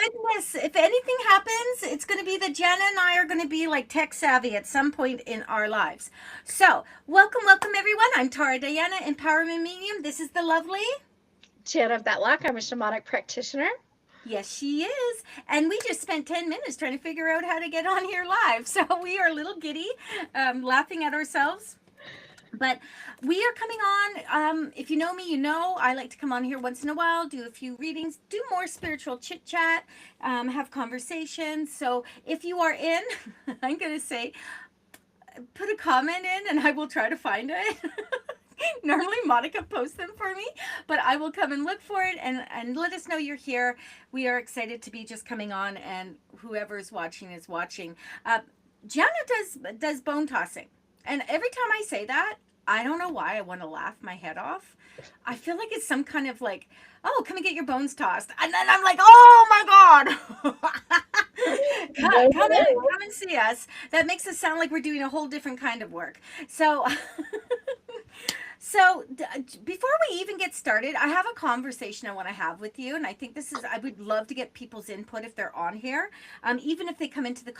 goodness. If anything happens, it's going to be that Jana and I are going to be like tech savvy at some point in our lives. So, welcome, everyone. I'm Tara Diana, Empowerment Medium. This is the lovely. Jana Betlock. I'm a shamanic practitioner. Yes, she is. And we just spent 10 minutes trying to figure out how to get on here live. So, we are a little giddy, laughing at ourselves. But we are coming on. If you know me, you know I like to come on here once in a while, do a few readings, do more spiritual chit chat, have conversations. So if you are in, I'm going to say, put a comment in and I will try to find it. Normally Monica posts them for me, but I will come and look for it and let us know you're here. We are excited to be just coming on, and whoever is watching is watching. Uh, Gianna does bone tossing, and every time I say that, I don't know why I want to laugh my head off. I feel like it's some kind of like, oh, come and get your bones tossed, and then I'm like, oh my god, come and see us. That makes us sound like we're doing a whole different kind of work. So So, before we even get started, I have a conversation I want to have with you, and I think I would love to get people's input if they're on here, even if they come into the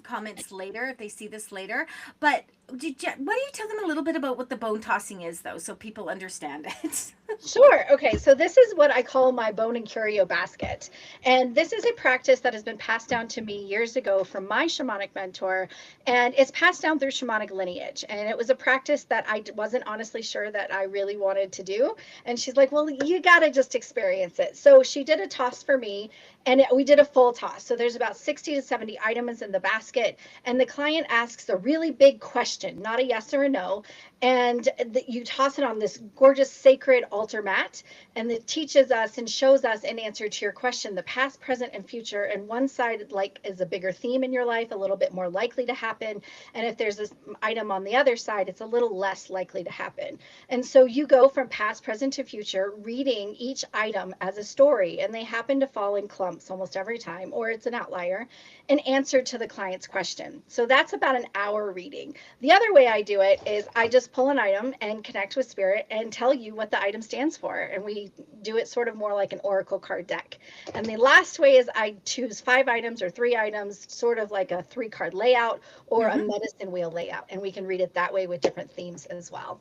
comments later, if they see this later. But why don't you tell them a little bit about what the bone tossing is, though, so people understand it? Sure. Okay. So this is what I call my bone and curio basket. And this is a practice that has been passed down to me years ago from my shamanic mentor. And it's passed down through shamanic lineage. And it was a practice that I wasn't honestly sure that I really wanted to do. And she's like, well, you got to just experience it. So she did a toss for me, and we did a full toss. So there's about 60 to 70 items in the basket. And the client asks a really big question, not a yes or a no, and you toss it on this gorgeous sacred altar mat, and it teaches us and shows us in answer to your question the past, present, and future. And one side like is a bigger theme in your life, a little bit more likely to happen, and if there's this item on the other side, it's a little less likely to happen. And so you go from past, present to future, reading each item as a story, and they happen to fall in clumps almost every time, or it's an outlier, an answer to the client's question. So that's about an hour reading. The other way I do it is I just pull an item and connect with spirit and tell you what the item stands for. And we do it sort of more like an oracle card deck. And the last way is I choose 5 items or 3 items, sort of like a 3 card layout or a Mm-hmm. medicine wheel layout. And we can read it that way with different themes as well.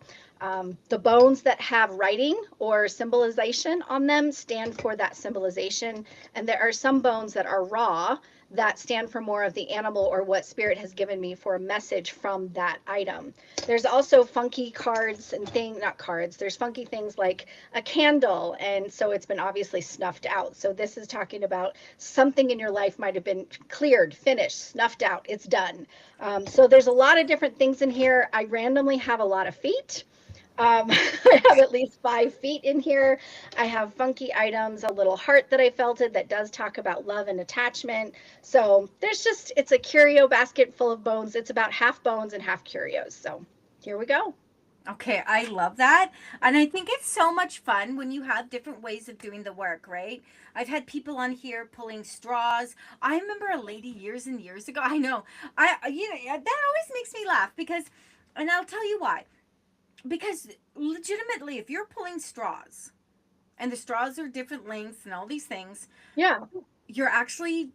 The bones that have writing or symbolization on them stand for that symbolization. And there are some bones that are raw that stand for more of the animal or what spirit has given me for a message from that item. There's also funky cards and things, not cards, there's funky things like a candle. And so it's been obviously snuffed out. So this is talking about something in your life might have been cleared, finished, snuffed out, it's done. So there's a lot of different things in here. I randomly have a lot of feet. I have at least 5 feet in here. I have funky items, a little heart that I felted that does talk about love and attachment. So there's just, it's a curio basket full of bones. It's about half bones and half curios. So here we go. Okay, I love that. And I think it's so much fun when you have different ways of doing the work, right? I've had people on here pulling straws. I remember a lady years and years ago. I know. That always makes me laugh because, and I'll tell you why. Because legitimately, if you're pulling straws and the straws are different lengths and all these things, Yeah. you're actually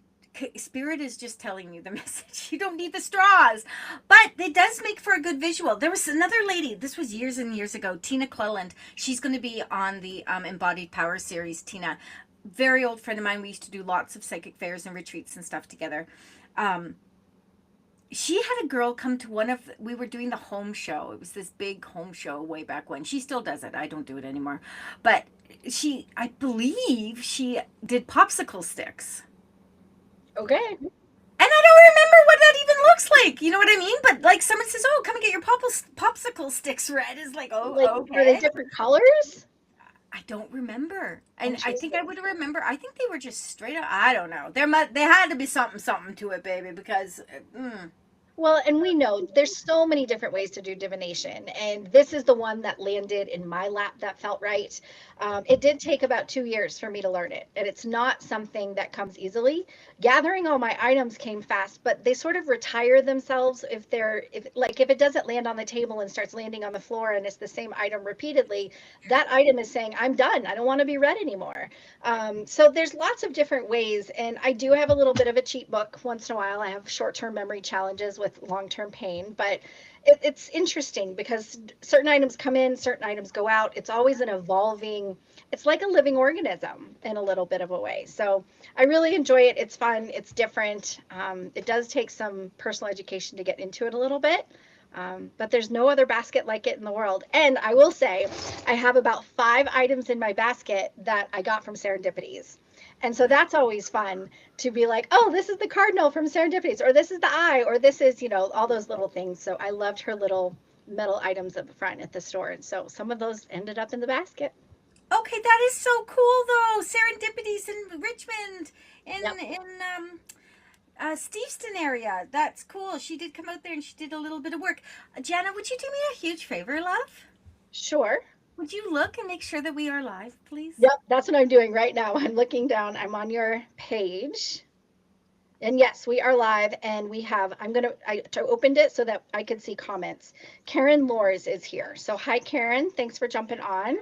spirit is just telling you the message. You don't need the straws, but it does make for a good visual. There was another lady, this was years and years ago, Tina Cleland. She's going to be on the Embodied Power series. Tina, very old friend of mine. We used to do lots of psychic fairs and retreats and stuff together. um she had a girl come to we were doing the home show. It was this big home show way back when. She still does it. I don't do it anymore. But I believe she did popsicle sticks. Okay. And I don't remember what that even looks like. You know what I mean? But like someone says, "Oh, come and get your popsicle sticks red." Is like, Like, "Oh, were they okay." different colors? I don't remember, and I think I Interesting. would remember. I think they were just straight up. I don't know. They had to be something to it, baby, because. Well, and we know there's so many different ways to do divination, and this is the one that landed in my lap that felt right. It did take about 2 years for me to learn it, and it's not something that comes easily. Gathering all my items came fast, but they sort of retire themselves if it doesn't land on the table and starts landing on the floor and it's the same item repeatedly, that item is saying, I'm done. I don't want to be read anymore. So there's lots of different ways, and I do have a little bit of a cheat book once in a while. I have short-term memory challenges with long-term pain, but it's interesting because certain items come in, certain items go out. It's always an evolving, it's like a living organism in a little bit of a way. So I really enjoy it. It's fun. It's different. It does take some personal education to get into it a little bit. But there's no other basket like it in the world. And I will say, I have about 5 items in my basket that I got from Serendipities. And so that's always fun to be like, oh, this is the cardinal from Serendipities, or this is the eye, or this is, all those little things. So I loved her little metal items at the front at the store. And so some of those ended up in the basket. Okay, that is so cool though. Serendipities in Richmond, in Yep. Steveston area. That's cool. She did come out there and she did a little bit of work. Jana, would you do me a huge favor, love? Sure. Would you look and make sure that we are live, please? Yep. That's what I'm doing right now. I'm looking down. I'm on your page. And yes, we are live, and I opened it so that I could see comments. Karen Lors is here. So hi, Karen. Thanks for jumping on.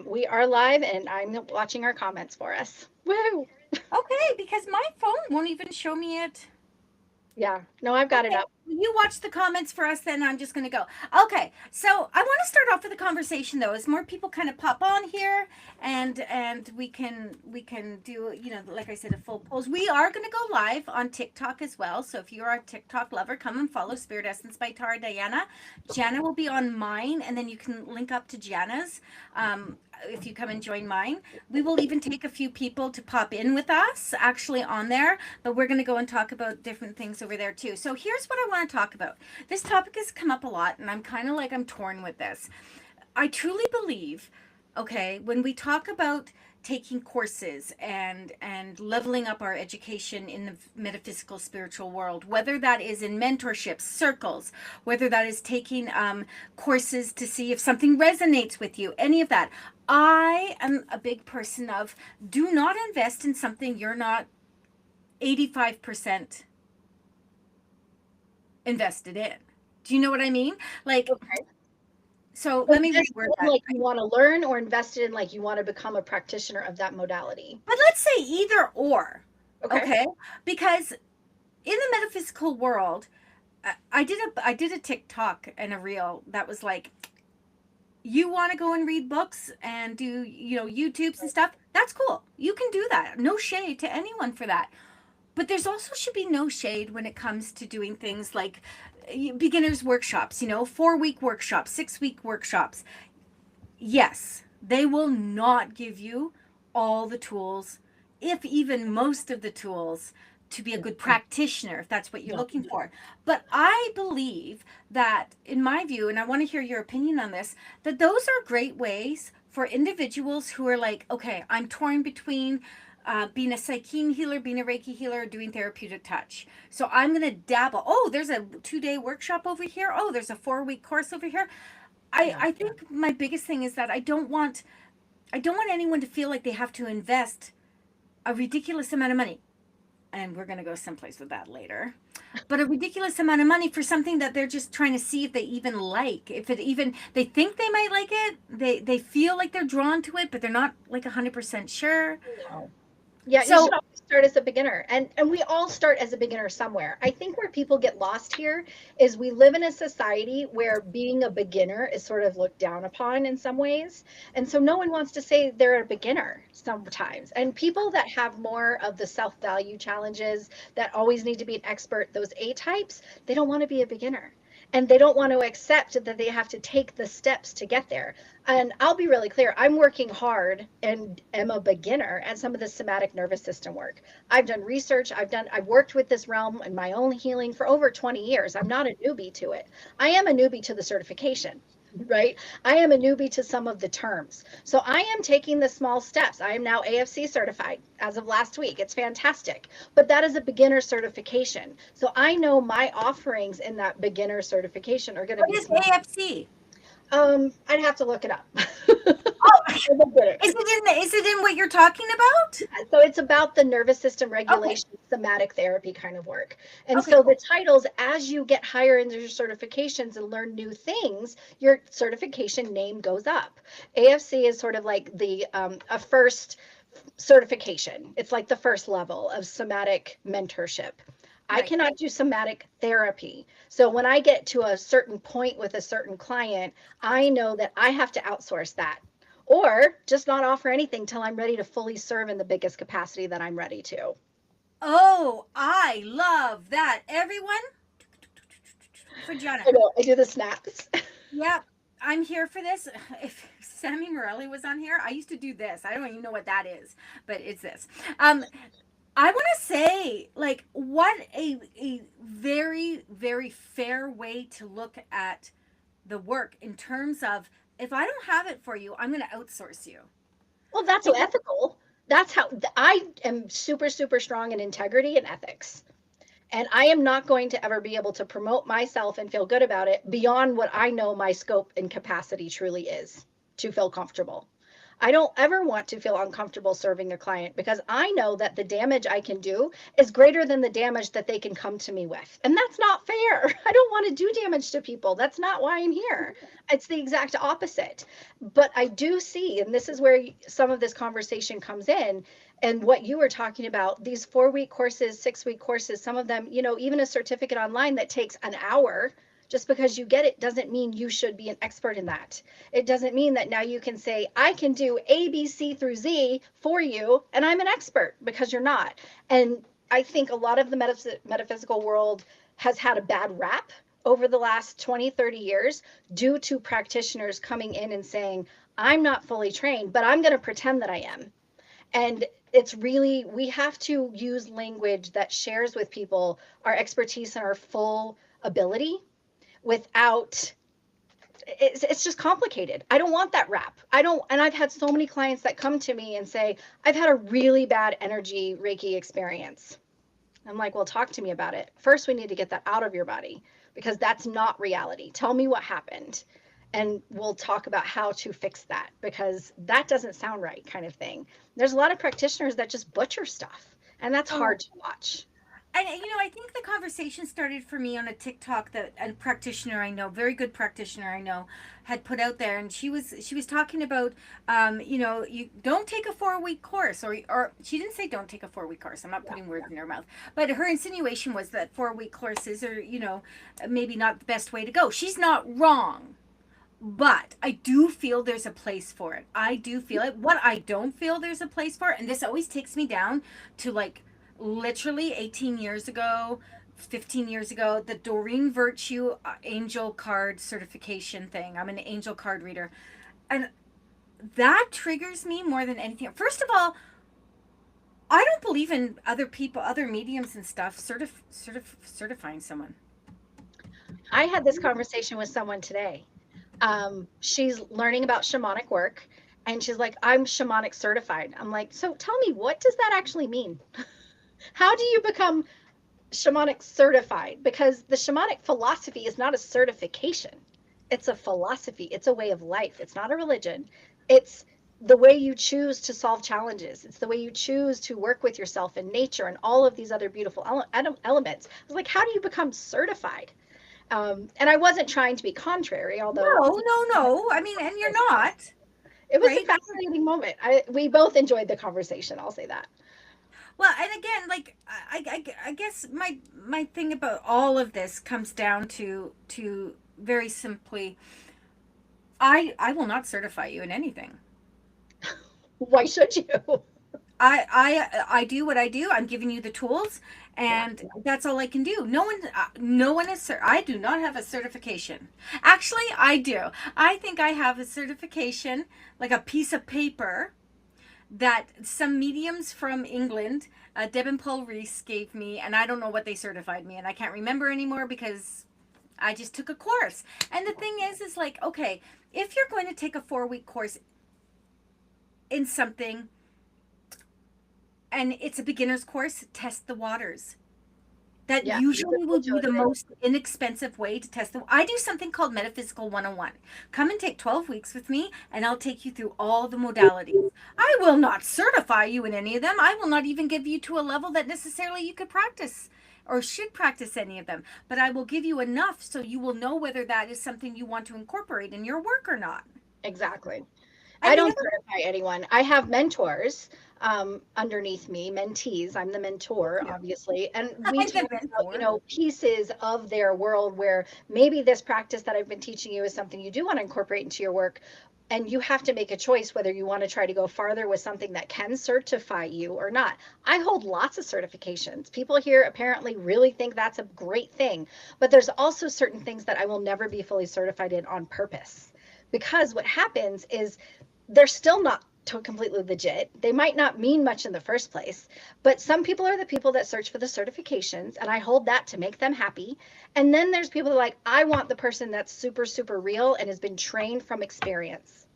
We are live, and I'm watching our comments for us. Woo! Okay, because my phone won't even show me it. Yeah, no, I've got it up. You watch the comments for us, then I'm just going to go. Okay, so I want to start off with a conversation though, as more people kind of pop on here, and we can do, like I said, a full polls. We are going to go live on TikTok as well. So if you're a TikTok lover, come and follow Spirit Essence by Tara Diana. Jana will be on mine, and then you can link up to Jana's. If you come and join mine, we will even take a few people to pop in with us actually on there, but we're going to go and talk about different things over there too. So here's what I want to talk about. This topic has come up a lot, and I'm kind of like, I'm torn with this. I truly believe, okay, when we talk about taking courses and leveling up our education in the metaphysical spiritual world, whether that is in mentorships, circles, whether that is taking courses to see if something resonates with you, any of that, I am a big person of, do not invest in something you're not 85% invested in. Do you know what I mean? Like, Okay. so let me reword that. Like you want to learn, or invested in like you want to become a practitioner of that modality. But let's say either or. Okay. Okay? Because in the metaphysical world, I did a TikTok and a reel that was like, you want to go and read books and do, YouTubes and stuff, that's cool. You can do that. No shade to anyone for that. But there's also should be no shade when it comes to doing things like beginners workshops, 4-week workshops, 6-week workshops. Yes, they will not give you all the tools, if even most of the tools, to be a good practitioner, if that's what you're looking for. But I believe that, in my view, and I want to hear your opinion on this, that those are great ways for individuals who are like, okay, I'm torn between being a Psyche healer, being a Reiki healer, doing therapeutic touch. So I'm going to dabble. Oh, there's a 2-day workshop over here. Oh, there's a 4-week course over here. I think my biggest thing is that I don't want anyone to feel like they have to invest a ridiculous amount of money. And we're going to go someplace with that later. But a ridiculous amount of money for something that they're just trying to see if they even like. If it even, they think they might like it. They feel like they're drawn to it, but they're not like 100% sure. No. Yeah, So- you should always start as a beginner. And we all start as a beginner somewhere. I think where people get lost here is we live in a society where being a beginner is sort of looked down upon in some ways. And so no one wants to say they're a beginner sometimes. And people that have more of the self-value challenges that always need to be an expert, those A types, they don't want to be a beginner. And they don't want to accept that they have to take the steps to get there. And I'll be really clear, I'm working hard and am a beginner at some of the somatic nervous system work. I've done research, I've worked with this realm in my own healing for over 20 years. I'm not a newbie to it. I am a newbie to the certification. right? I am a newbie to some of the terms. So I am taking the small steps. I am now AFC certified as of last week. It's fantastic. But that is a beginner certification. So I know my offerings in that beginner certification are going to What be is small. AFC? I'd have to look it up. Oh, I'm a beginner. is it in what you're talking about? So it's about the nervous system Okay. regulation, somatic therapy kind of work. And Okay, so the cool. titles, as you get higher in your certifications and learn new things, your certification name goes up. AFC is sort of like the a first certification. It's like the first level of somatic mentorship. I Right. cannot do somatic therapy. So when I get to a certain point with a certain client, I know that I have to outsource that or just not offer anything till I'm ready to fully serve in the biggest capacity that I'm ready to. Oh, I love that. Everyone, for Gianna. I know, I do the snaps. Yep, I'm here for this. If Sammy Morelli was on here, I used to do this. I don't even know what that is, but it's this. Um, I want to say, like, what a very very fair way to look at the work in terms of if I don't have it for you, I'm going to outsource you. Well, that's so Because ethical. That's how I am super, super strong in integrity and ethics. And I am not going to ever be able to promote myself and feel good about it beyond what I know my scope and capacity truly is to feel comfortable. I don't ever want to feel uncomfortable serving a client because I know that the damage I can do is greater than the damage that they can come to me with. And that's not fair. I don't want to do damage to people. That's not why I'm here. It's the exact opposite. But I do see, and this is where some of this conversation comes in, and what you were talking about, these 4 week courses, 6 week courses, some of them, even a certificate online that takes an hour, just because you get it doesn't mean you should be an expert in that. It doesn't mean that now you can say, I can do A, B, C through Z for you, and I'm an expert, because you're not. And I think a lot of the metaphysical world has had a bad rap over the last 20, 30 years due to practitioners coming in and saying, I'm not fully trained, but I'm going to pretend that I am. And it's really, we have to use language that shares with people our expertise and our full ability without, it's just complicated. I don't want that rap. I don't, and I've had so many clients that come to me and say, I've had a really bad energy Reiki experience. I'm like, well, talk to me about it. First, we need to get that out of your body because that's not reality. Tell me what happened. And we'll talk about how to fix that because that doesn't sound right, kind of thing. There's a lot of practitioners that just butcher stuff, and that's oh, hard to watch. and I think the conversation started for me on a TikTok that a practitioner I know, very good practitioner I know, had put out there, and she was talking about, you don't take a 4 week course, or she didn't say don't take a 4 week course. I'm not Yeah. putting words in her mouth, but her insinuation was that 4 week courses are, maybe not the best way to go. She's not wrong. But I do feel there's a place for it. I do feel it. What I don't feel there's a place for, and this always takes me down to like literally 18 years ago, 15 years ago, the Doreen Virtue angel card certification thing. I'm an angel card reader. And that triggers me more than anything. First of all, I don't believe in other people, other mediums and stuff certifying someone. I had this conversation with someone today. She's learning about shamanic work, and she's like, I'm shamanic certified. I'm like, so tell me, what does that actually mean? How do you become shamanic certified? Because the shamanic philosophy is not a certification, it's a philosophy, it's a way of life, it's not a religion. It's the way you choose to solve challenges, it's the way you choose to work with yourself and nature and all of these other beautiful elements. I was like, how do you become certified? And I wasn't trying to be contrary, although No, no, no. I mean, and you're not, it was a right? fascinating moment. We both enjoyed the conversation, I'll say that. Well, and again, like I guess my thing about all of this comes down to very simply, I will not certify you in anything. Why should you? I do what I do. I'm giving you the tools, Yeah. and that's all I can do. No one is. I do not have a certification. Actually, I do. I think I have a certification, like a piece of paper that some mediums from England, Deb and Paul Reese, gave me, and I don't know what they certified me, and I can't remember anymore because I just took a course. And the thing is like, okay, if you're going to take a 4-week course in something and it's a beginner's course, test the waters. That Yeah, usually will be the totally. most inexpensive way to test them. I do something called Metaphysical 101. Come and take 12 weeks with me, and I'll take you through all the modalities. I will not certify you in any of them. I will not even give you to a level that necessarily you could practice or should practice any of them. But I will give you enough so you will know whether that is something you want to incorporate in your work or not. Exactly. And I you don't know, certify anyone. I have mentors underneath me, mentees. I'm the mentor, obviously. And we I'm talk the about, mentor. pieces of their world where maybe this practice that I've been teaching you is something you do want to incorporate into your work. And you have to make a choice whether you want to try to go farther with something that can certify you or not. I hold lots of certifications. People here apparently really think that's a great thing. But there's also certain things that I will never be fully certified in on purpose. Because what happens is they're still not completely legit. They might not mean much in the first place, but some people are the people that search for the certifications, and I hold that to make them happy. And then there's people that are like, I want the person that's super, super real and has been trained from experience.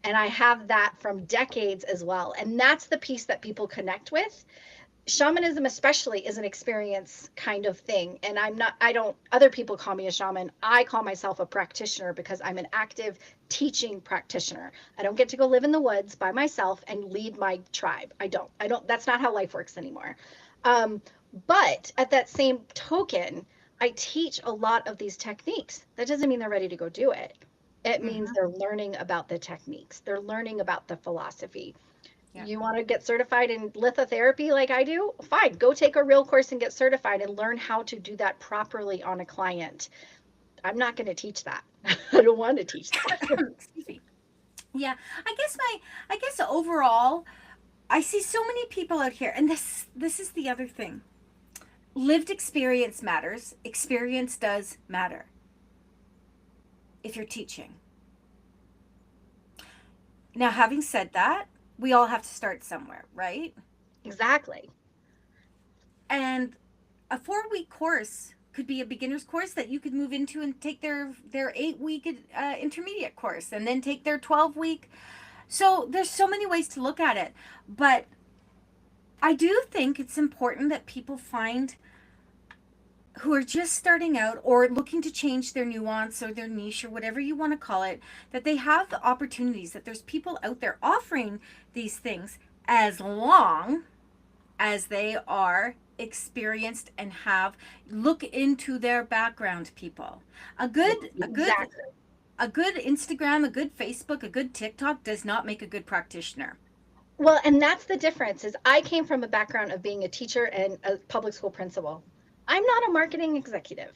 And I have that from decades as well. And that's the piece that people connect with. Shamanism especially is an experience kind of thing, and I don't, other people call me a shaman. I call myself a practitioner because I'm an active teaching practitioner. I don't get to go live in the woods by myself and lead my tribe. I don't That's not how life works anymore. um, but at that same token, I teach a lot of these techniques. That doesn't mean they're ready to go do it. It means Mm-hmm. they're learning about the techniques, they're learning about the philosophy. Yeah. You want to get certified in lithotherapy like I do? Fine, go take a real course and get certified and learn how to do that properly on a client. I'm not going to teach that. I don't want to teach that. Excuse me. Yeah. I guess overall, I see so many people out here, and this is the other thing. Lived experience matters. Experience does matter if you're teaching. Now, having said that, we all have to start somewhere, right? Exactly. And a 4-week course could be a beginner's course that you could move into and take their 8-week intermediate course, and then take their 12-week. So there's so many ways to look at it, but I do think it's important that people find, who are just starting out or looking to change their nuance or their niche or whatever you want to call it, that they have the opportunities, that there's people out there offering these things, as long as they are experienced and have, look into their background. People, Exactly. a good Instagram, a good Facebook, a good TikTok does not make a good practitioner. Well, and that's the difference is I came from a background of being a teacher and a public school principal. I'm not a marketing executive.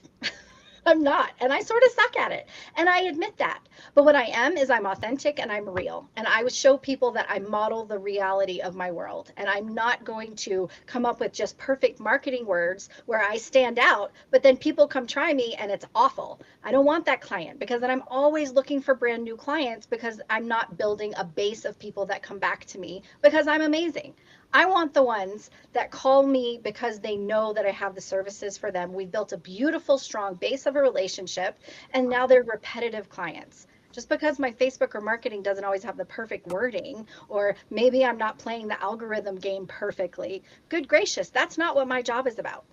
I'm not. And I sort of suck at it. And I admit that. But what I am is I'm authentic and I'm real. And I would show people that I model the reality of my world. And I'm not going to come up with just perfect marketing words where I stand out, but then people come try me and it's awful. I don't want that client, because then I'm always looking for brand new clients because I'm not building a base of people that come back to me because I'm amazing. I want the ones that call me because they know that I have the services for them. We've built a beautiful, strong base of a relationship, and now they're repetitive clients. Just because my Facebook or marketing doesn't always have the perfect wording, or maybe I'm not playing the algorithm game perfectly, good gracious, that's not what my job is about.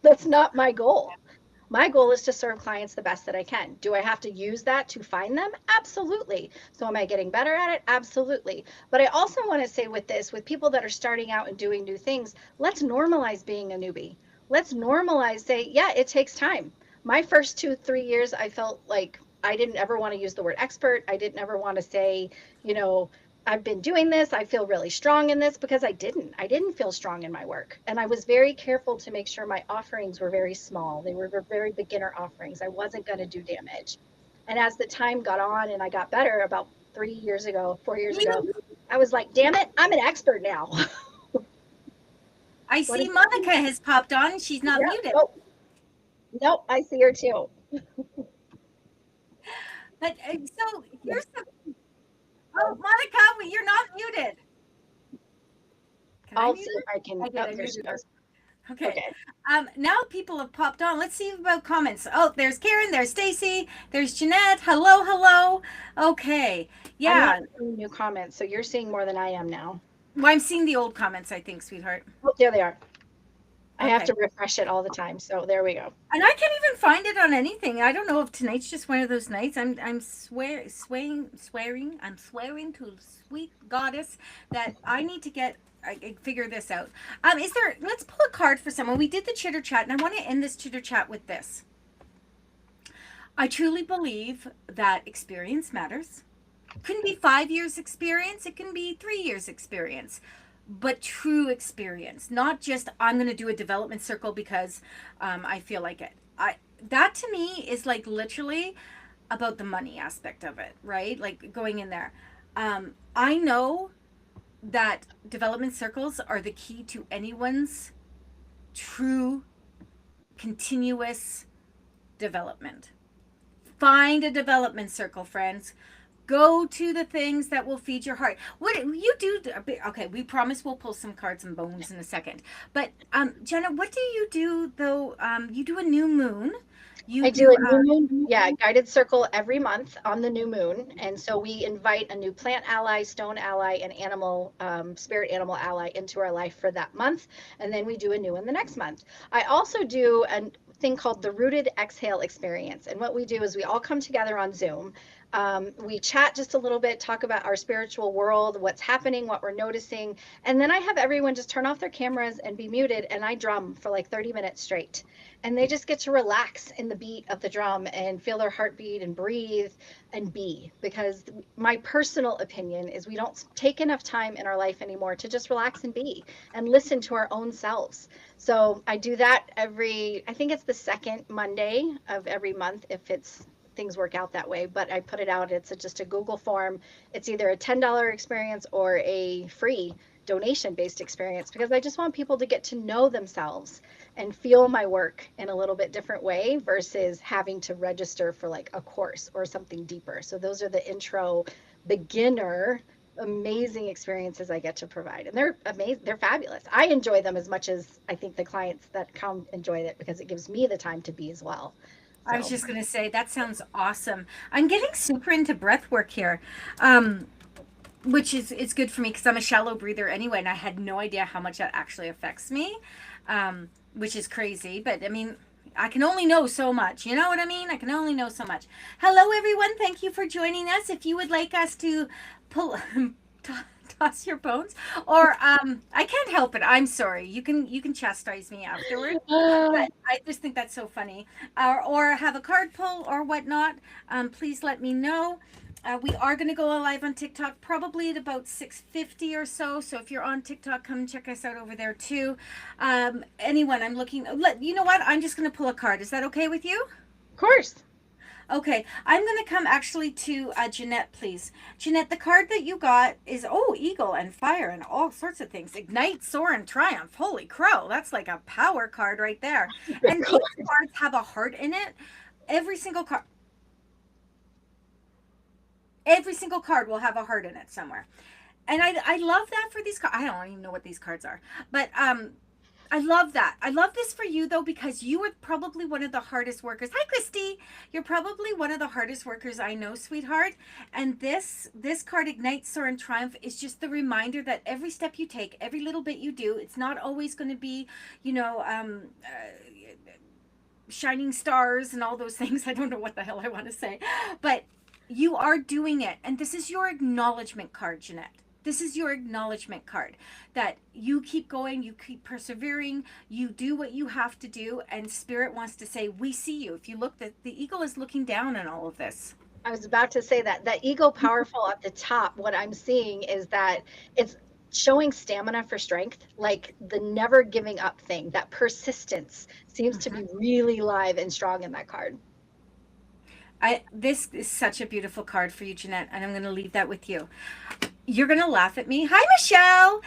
That's not my goal. My goal is to serve clients the best that I can. Do I have to use that to find them? Absolutely. So am I getting better at it? Absolutely. But I also want to say with this, with people that are starting out and doing new things, let's normalize being a newbie. Let's normalize, say, yeah, it takes time. My first 2, 3 years, I felt like I didn't ever want to use the word expert. I didn't ever want to say, you know, I've been doing this, I feel really strong in this, because I didn't feel strong in my work. And I was very careful to make sure my offerings were very small. They were very beginner offerings. I wasn't going to do damage. And as the time got on and I got better about 3 years ago, 4 years ago, I was like, damn it, I'm an expert now. I What see is Monica has popped on. She's not Yeah, muted. nope, nope, I see her too. But so here's the, oh, Monica, you're not muted. Can I I'll mute see her? if I can. I did. Oh, I there she muted her. goes. Okay. Okay. Now people have popped on. Let's see about comments. Oh, there's Karen, there's Stacy, there's Jeanette. Hello, hello. Okay. I'm not Yeah. seeing new comments, so you're seeing more than I am now. Well, I'm seeing the old comments, I think, sweetheart. Oh, there they are. I have Okay. to refresh it all the time. So there we go. And I can't even find it on anything. I don't know if tonight's just one of those nights. I'm swearing. I'm swearing to sweet goddess that I need to get I figure this out. Is there? Let's pull a card for someone. We did the chitter chat, and I want to end this chitter chat with this. I truly believe that experience matters. It couldn't be 5 years experience. It can be 3 years experience, but true experience, not just I'm going to do a development circle because I feel like it. That to me is like literally about the money aspect of it, right? Like going in there. I know that development circles are the key to anyone's true continuous development. Find a development circle, friends. Go to the things that will feed your heart. What you do? Okay, we promise we'll pull some cards and bones in a second. But Jenna, what do you do though? You do a new moon. I You do do a new moon, yeah, guided circle every month on the new moon. And so we invite a new plant ally, stone ally, and animal, spirit animal ally into our life for that month. And then we do a new one the next month. I also do a thing called the Rooted Exhale Experience. And what we do is we all come together on Zoom. We chat just a little bit, talk about our spiritual world, what's happening, what we're noticing. And then I have everyone just turn off their cameras and be muted. And I drum for like 30 minutes straight. And they just get to relax in the beat of the drum and feel their heartbeat and breathe and be. Because my personal opinion is we don't take enough time in our life anymore to just relax and be and listen to our own selves. So I do that I think it's the second Monday of every month if it's things work out that way, but I put it out. It's just a Google form. It's either a $10 experience or a free donation based experience because I just want people to get to know themselves and feel my work in a little bit different way versus having to register for like a course or something deeper. So those are the intro beginner amazing experiences I get to provide. And they're amazing. They're fabulous. I enjoy them as much as I think the clients that come enjoy it because it gives me the time to be as well. I was So just going to say that sounds awesome. I'm getting super into breath work here. Which is it's good for me because I'm a shallow breather anyway, and I had no idea how much that actually affects me, which is crazy. But I mean, I can only know so much. You know what I mean? I can only know so much. Hello, everyone. Thank you for joining us. If you would like us to pull. Toss your bones, or I can't help it. I'm sorry. You can chastise me afterward, but I just think that's so funny. Or have a card pull or whatnot. Please let me know. We are going to go live on TikTok probably at about 6:50 or so. So if you're on TikTok, come check us out over there too. Anyone, I'm looking. You know what? I'm just going to pull a card. Is that okay with you? of course. Okay, I'm going to come actually to Jeanette, please. Jeanette, the card that you got is, eagle and fire and all sorts of things. Ignite, soar, and triumph. Holy crow, that's like a power card right there. And these cards have a heart in it. Every single card. Every single card will have a heart in it somewhere. And I love that for these cards. I don't even know what these cards are. But I love that. I love this for you though because you are probably one of the hardest workers. Hi Christy. You're probably one of the hardest workers I know, sweetheart. And this card, Ignite, Soar, and Triumph, is just the reminder that every step you take, every little bit you do, it's not always going to be, shining stars and all those things. I don't know what the hell I want to say. But you are doing it. And this is your acknowledgement card, Jeanette. This is your acknowledgement card that you keep going, you keep persevering, you do what you have to do, and Spirit wants to say, we see you. If you look, the eagle is looking down on all of this. I was about to say that ego powerful at the top, what I'm seeing is that it's showing stamina for strength, like the never giving up thing, that persistence seems to be really live and strong in that card. This is such a beautiful card for you, Jeanette, and I'm going to leave that with you. You're gonna laugh at me. Hi, Michelle.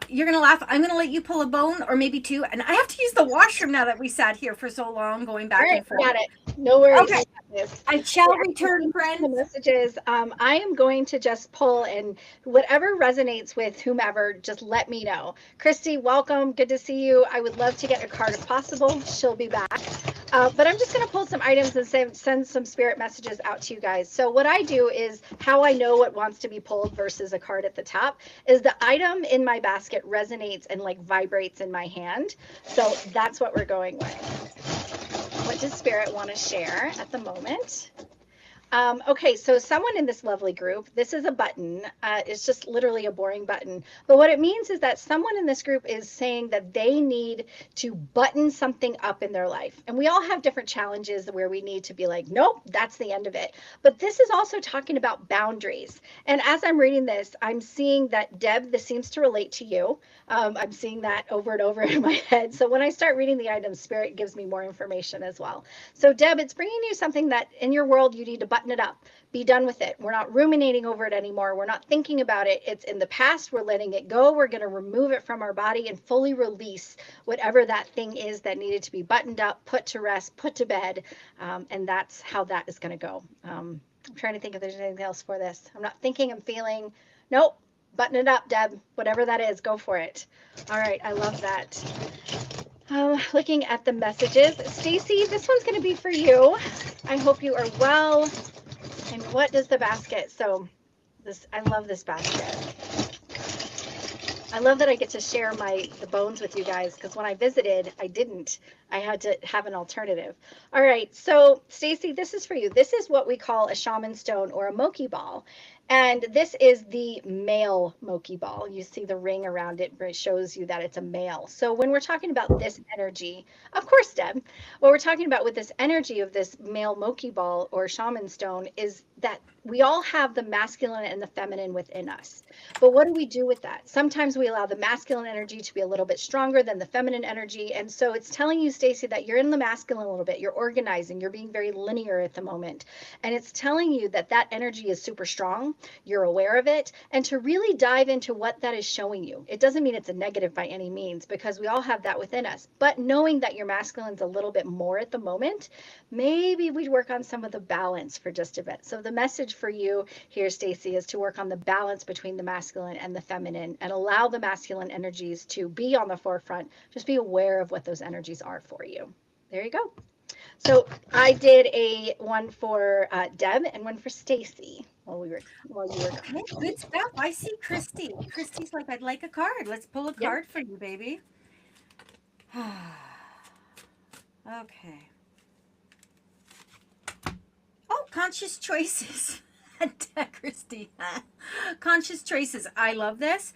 You're gonna laugh. I'm gonna let you pull a bone or maybe two, and I have to use the washroom now that we sat here for so long, going All back right, and I forth. got it. No worries. I Okay, got this. I So shall as I'm return, reading the friends. messages, I am going to just pull and whatever resonates with whomever, just let me know. Christy, welcome. Good to see you. I would love to get a card if possible. She'll be back. But I'm just going to pull some items and send some spirit messages out to you guys. So what I do is how I know what wants to be pulled versus a card at the top is the item in my basket resonates and like vibrates in my hand. So that's what we're going with. What does spirit want to share at the moment? Okay, so someone in this lovely group, this is a button. It's just literally a boring button. But what it means is that someone in this group is saying that they need to button something up in their life. And we all have different challenges where we need to be like, nope, that's the end of it. But this is also talking about boundaries. And as I'm reading this, I'm seeing that, Deb, this seems to relate to you. I'm seeing that over and over in my head. So when I start reading the items, spirit gives me more information as well. So Deb, it's bringing you something that in your world you need to button it up. Be done with it. We're not ruminating over it anymore. We're not thinking about it. It's in the past. We're letting it go. We're going to remove it from our body and fully release whatever that thing is that needed to be buttoned up, put to rest, put to bed. And that's how that is going to go. I'm trying to think if there's anything else for this. I'm not thinking, I'm feeling. Nope. Button it up, Deb. Whatever that is, go for it. All right. I love that. Looking at the messages, Stacy, this one's going to be for you. I hope you are well. And what does the basket? So this, I love this basket. I love that I get to share the bones with you guys because when I visited, I didn't. I had to have an alternative. All right, so Stacy, this is for you. This is what we call a shaman stone or a Moki ball. And this is the male Moki ball. You see the ring around it, but it shows you that it's a male. So when we're talking about this energy, of course, Deb, what we're talking about with this energy of this male Moki ball or shaman stone is that we all have the masculine and the feminine within us. But what do we do with that? Sometimes we allow the masculine energy to be a little bit stronger than the feminine energy. And so it's telling you, Stacy, that you're in the masculine a little bit. You're organizing. You're being very linear at the moment. And it's telling you that that energy is super strong. You're aware of it. And to really dive into what that is showing you. It doesn't mean it's a negative by any means because we all have that within us. But knowing that your masculine's a little bit more at the moment, maybe we'd work on some of the balance for just a bit. So the message for you here, Stacy, is to work on the balance between the masculine and the feminine and allow the masculine energies to be on the forefront. Just be aware of what those energies are for you. There you go. So I did a one for Deb and one for Stacy while you were Okay, gone. good stuff. I see Christy. Christy's like, I'd like a card. Let's pull a Yep. card for you, baby. Okay. Oh, conscious choices. Christy. Conscious choices. I love this.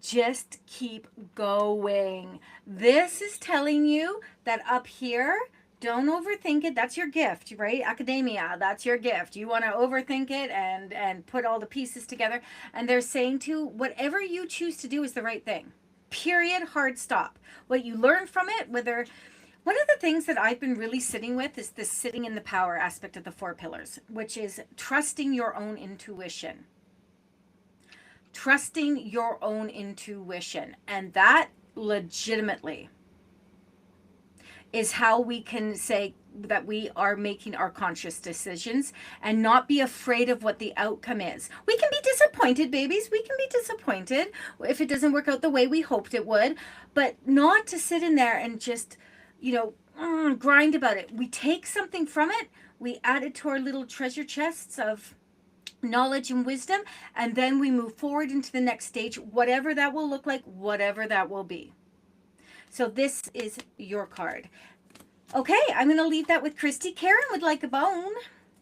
Just keep going. This is telling you that up here, don't overthink it. That's your gift, right? Academia, that's your gift. You want to overthink it and put all the pieces together. And they're saying to whatever you choose to do is the right thing. Period. Hard stop. What you learn from it, whether one of the things that I've been really sitting with is this sitting in the power aspect of the 4 pillars, which is trusting your own intuition. Trusting your own intuition. And that legitimately is how we can say that we are making our conscious decisions and not be afraid of what the outcome is. We can be disappointed, babies. We can be disappointed if it doesn't work out the way we hoped it would, but not to sit in there and just grind about it. We take something from it, we add it to our little treasure chests of knowledge and wisdom, and then we move forward into the next stage, whatever that will look like, whatever that will be. So this is your card. Okay, I'm going to leave that with Christy. Karen would like a bone.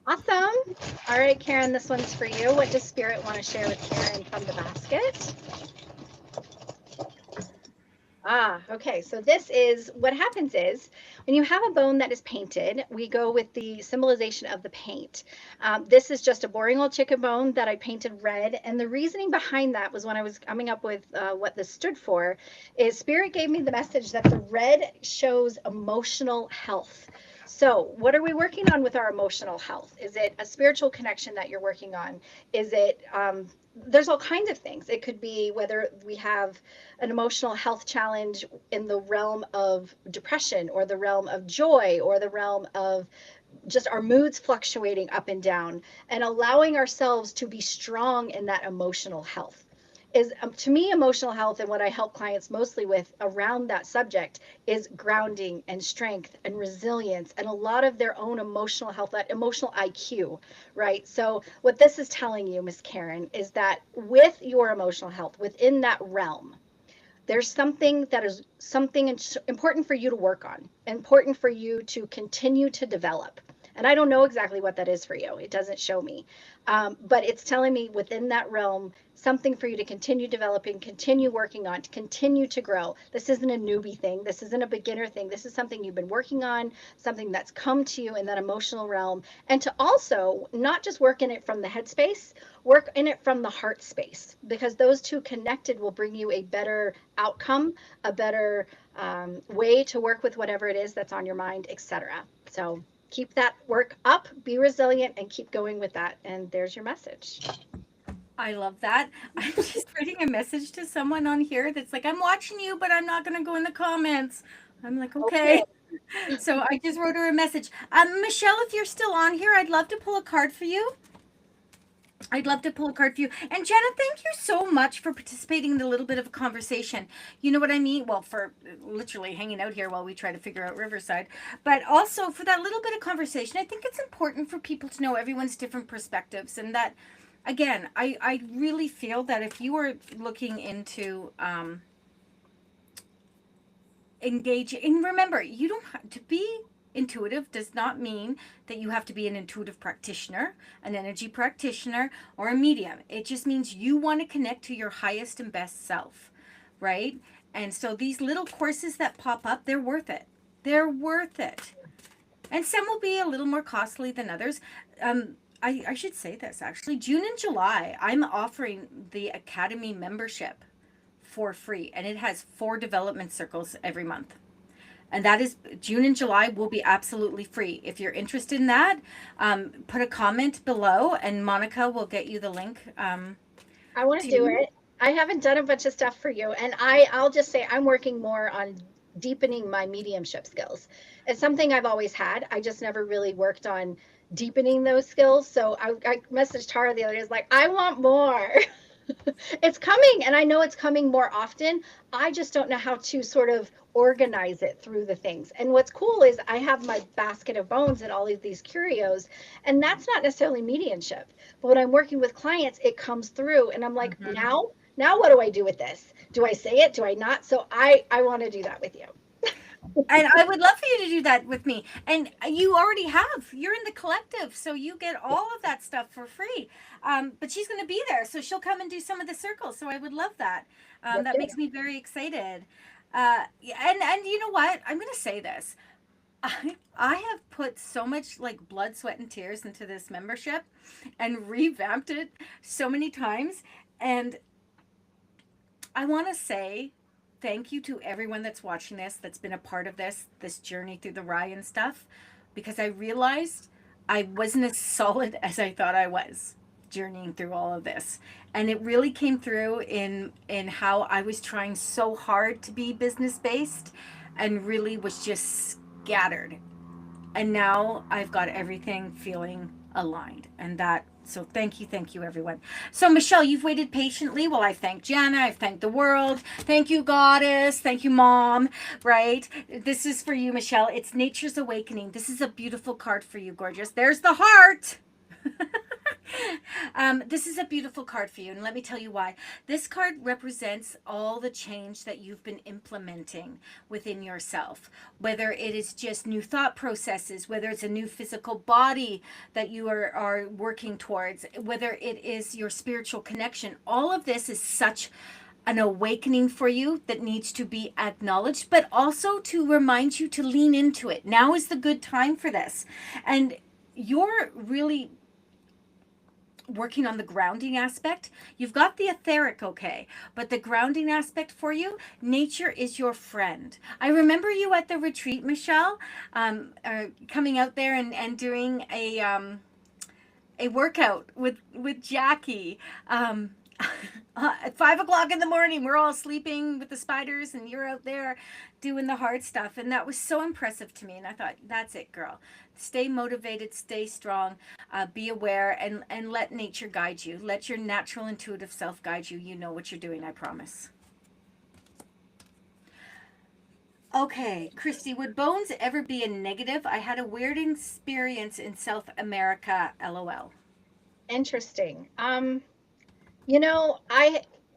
Awesome. All right, Karen, this one's for you. What does Spirit want to share with Karen from the basket? Okay. So this is what happens is when you have a bone that is painted, we go with the symbolization of the paint. This is just a boring old chicken bone that I painted red. And the reasoning behind that was when I was coming up with what this stood for is Spirit gave me the message that the red shows emotional health. So, what are we working on with our emotional health? Is it a spiritual connection that you're working on? Is it, there's all kinds of things. It could be whether we have an emotional health challenge in the realm of depression or the realm of joy or the realm of just our moods fluctuating up and down, and allowing ourselves to be strong in that emotional health is, to me, emotional health, and what I help clients mostly with around that subject is grounding and strength and resilience and a lot of their own emotional health, that emotional IQ, right? So what this is telling you, Miss Karen, is that with your emotional health within that realm, there's something that is something important for you to work on, important for you to continue to develop. And I don't know exactly what that is for you. It doesn't show me. But it's telling me within that realm, something for you to continue developing, continue working on, to continue to grow. This isn't a newbie thing. This isn't a beginner thing. This is something you've been working on, something that's come to you in that emotional realm. And to also not just work in it from the headspace, work in it from the heart space, because those two connected will bring you a better outcome, a better way to work with whatever it is that's on your mind, etc. So keep that work up, be resilient, and keep going with that. And there's your message. I love that. I'm just writing a message to someone on here that's like, I'm watching you, but I'm not going to go in the comments. I'm like, Okay. okay. So I just wrote her a message. Michelle, if you're still on here, I'd love to pull a card for you. I'd love to pull a card for you. And Jenna, thank you so much for participating in a little bit of a conversation. You know what I mean? Well, for literally hanging out here while we try to figure out Riverside, but also for that little bit of conversation. I think it's important for people to know everyone's different perspectives, and that, again, I really feel that if you are looking into engaging, and remember, you don't have to be intuitive does not mean that you have to be an intuitive practitioner, an energy practitioner, or a medium. It just means you want to connect to your highest and best self, right? And so these little courses that pop up, they're worth it. They're worth it. And some will be a little more costly than others. I should say this actually. June and July, I'm offering the Academy membership for free, and it has 4 development circles every month. And that is June and July will be absolutely free. If you're interested in that, put a comment below, and Monica will get you the link. I want to do it. I haven't done a bunch of stuff for you. And I'll just say I'm working more on deepening my mediumship skills. It's something I've always had. I just never really worked on deepening those skills. So I messaged Tara the other day, like, I want more. It's coming, and I know it's coming more often. I just don't know how to sort of organize it through the things. And what's cool is I have my basket of bones and all of these curios, and that's not necessarily mediumship. But when I'm working with clients, it comes through, and I'm like, now what do I do with this? Do I say it? Do I not? So I want to do that with you. And I would love for you to do that with me. And you already have. You're in the collective, so you get all of that stuff for free. But she's going to be there, so she'll come and do some of the circles. So I would love that. That makes me very excited. And you know what? I'm going to say this. I have put so much like blood, sweat, and tears into this membership and revamped it so many times. And I want to say thank you to everyone that's watching this, that's been a part of this journey through the Ryan stuff, because I realized I wasn't as solid as I thought I was journeying through all of this. And it really came through in how I was trying so hard to be business based and really was just scattered. And now I've got everything feeling aligned, and that, so thank you everyone. So Michelle, you've waited patiently while I thank Jana, I've thanked the world. Thank you, Goddess. Thank you, Mom. Right? This is for you, Michelle. It's Nature's Awakening. This is a beautiful card for you, gorgeous. There's the heart. This is a beautiful card for you, and let me tell you why. This card represents all the change that you've been implementing within yourself, whether it is just new thought processes, whether it's a new physical body that you are working towards, whether it is your spiritual connection. All of this is such an awakening for you that needs to be acknowledged, but also to remind you to lean into it. Now is the good time for this. And you're really working on the grounding aspect. You've got the etheric, okay, but the grounding aspect for you, nature is your friend. I remember you at the retreat, Michelle, coming out there and doing a workout with Jackie. At 5 o'clock in the morning, we're all sleeping with the spiders, and you're out there doing the hard stuff, and that was so impressive to me. And I thought, that's it, girl. Stay motivated, stay strong, be aware, and let nature guide you. Let your natural intuitive self guide you. You know what you're doing, I promise. Okay, Christy, would bones ever be a negative? I had a weird experience in South America, lol. Interesting. You know,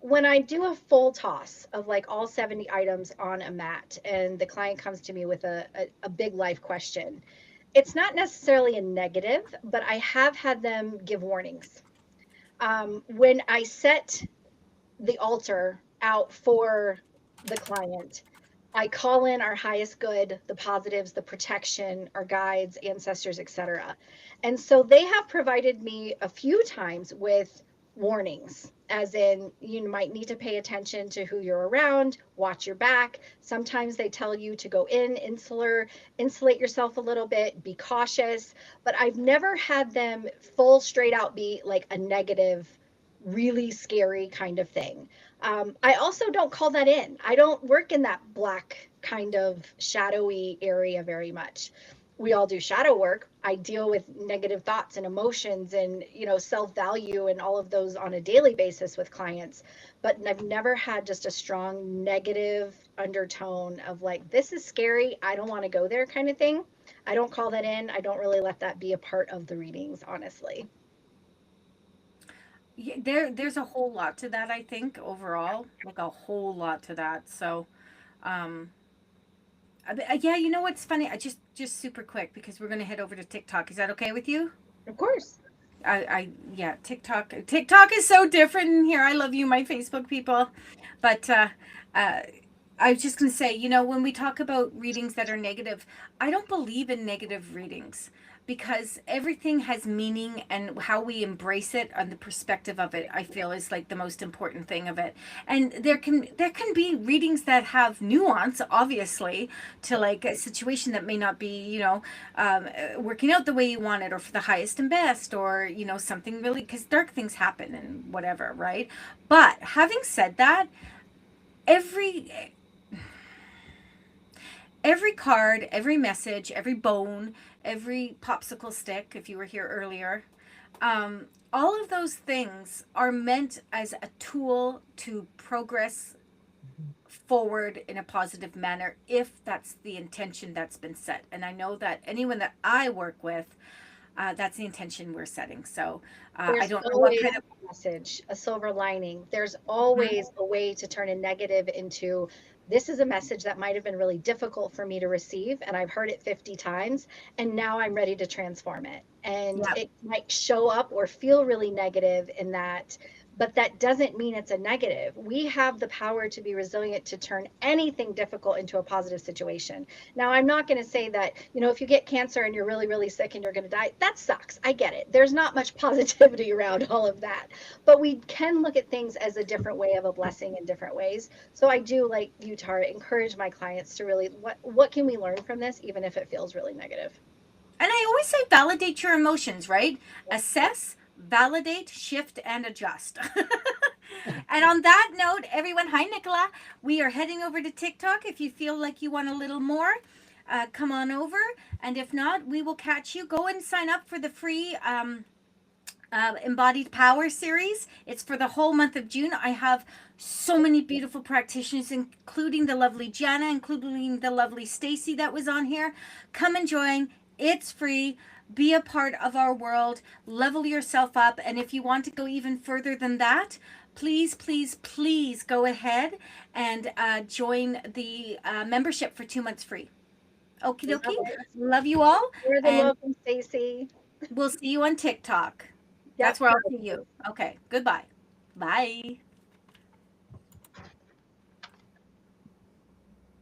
when I do a full toss of like all 70 items on a mat and the client comes to me with a big life question, it's not necessarily a negative, but I have had them give warnings. When I set the altar out for the client, I call in our highest good, the positives, the protection, our guides, ancestors, etc. And so they have provided me a few times with warnings, as in you might need to pay attention to who you're around, watch your back. Sometimes they tell you to go insulate yourself a little bit, be cautious. But I've never had them full straight out be like a negative, really scary kind of thing. I also don't call that in. I don't work in that black kind of shadowy area very much. We all do shadow work. I deal with negative thoughts and emotions and, self-value and all of those on a daily basis with clients. But I've never had just a strong negative undertone of like, this is scary, I don't want to go there kind of thing. I don't call that in. I don't really let that be a part of the readings, honestly. Yeah, there's a whole lot to that, I think, overall, like a whole lot to that. So, um, yeah, you know what's funny? I just super quick because we're gonna head over to TikTok. Is that okay with you? Of course. Yeah, TikTok is so different in here. I love you, my Facebook people, but uh, I was just gonna say, when we talk about readings that are negative, I don't believe in negative readings because everything has meaning, and how we embrace it and the perspective of it, I feel, is like the most important thing of it. And there can be readings that have nuance, obviously, to like a situation that may not be, working out the way you want it, or for the highest and best, or something really, because dark things happen and whatever, right? But having said that, every every card, every message, every bone, every popsicle stick, if you were here earlier, all of those things are meant as a tool to progress forward in a positive manner, if that's the intention that's been set. And I know that anyone that I work with, that's the intention we're setting. So I There's don't know what always kind of. a message, a silver lining. There's Mhm. always a way to turn a negative into this is a message that might have been really difficult for me to receive, and I've heard it 50 times, and now I'm ready to transform it. And Yeah. it might show up or feel really negative in that, but that doesn't mean it's a negative. We have the power to be resilient to turn anything difficult into a positive situation. Now, I'm not going to say that, if you get cancer and you're really, really sick and you're going to die, that sucks. I get it. There's not much positivity around all of that. But we can look at things as a different way of a blessing in different ways. So I do, like you, Tara, encourage my clients to really, what can we learn from this, even if it feels really negative? And I always say validate your emotions, right? Assess, validate, shift, and adjust. And on that note, everyone, hi, Nicola. We are heading over to TikTok. If you feel like you want a little more, come on over. And if not, we will catch you. Go and sign up for the free Embodied Power series. It's for the whole month of June. I have so many beautiful practitioners, including the lovely Jana, including the lovely Stacy that was on here. Come and join. It's free. Be a part of our world. Level yourself up. And if you want to go even further than that, please, please, please go ahead and join the membership for 2 months free. Okie Love dokie. it. Love you all. More than And welcome, Stacy. we'll see you on TikTok. That's Yep. where I'll see you. Okay. Goodbye. Bye.